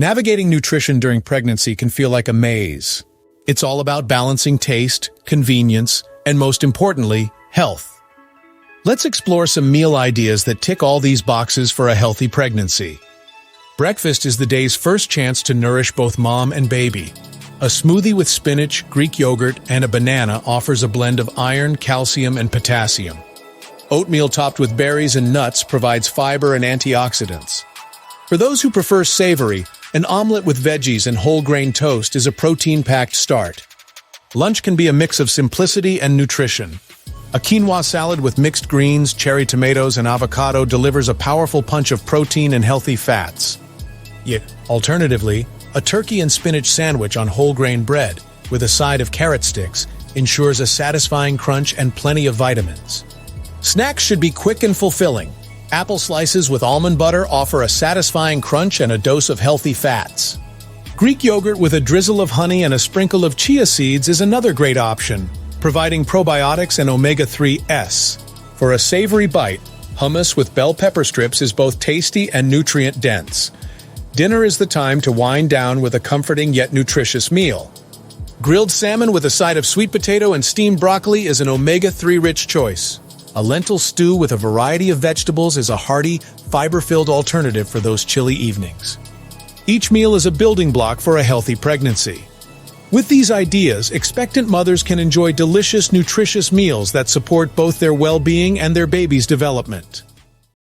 Navigating nutrition during pregnancy can feel like a maze. It's all about balancing taste, convenience, and most importantly, health. Let's explore some meal ideas that tick all these boxes for a healthy pregnancy. Breakfast is the day's first chance to nourish both mom and baby. A smoothie with spinach, Greek yogurt, and a banana offers a blend of iron, calcium, and potassium. Oatmeal topped with berries and nuts provides fiber and antioxidants. For those who prefer savory, an omelet with veggies and whole grain toast is a protein-packed start. Lunch can be a mix of simplicity and nutrition. A quinoa salad with mixed greens, cherry tomatoes, and avocado delivers a powerful punch of protein and healthy fats. Yet, alternatively, a turkey and spinach sandwich on whole grain bread, with a side of carrot sticks, ensures a satisfying crunch and plenty of vitamins. Snacks should be quick and fulfilling. Apple slices with almond butter offer a satisfying crunch and a dose of healthy fats. Greek yogurt with a drizzle of honey and a sprinkle of chia seeds is another great option, providing probiotics and omega-3s. For a savory bite, hummus with bell pepper strips is both tasty and nutrient-dense. Dinner is the time to wind down with a comforting yet nutritious meal. Grilled salmon with a side of sweet potato and steamed broccoli is an omega-3 rich choice. A lentil stew with a variety of vegetables is a hearty, fiber-filled alternative for those chilly evenings. Each meal is a building block for a healthy pregnancy. With these ideas, expectant mothers can enjoy delicious, nutritious meals that support both their well-being and their baby's development.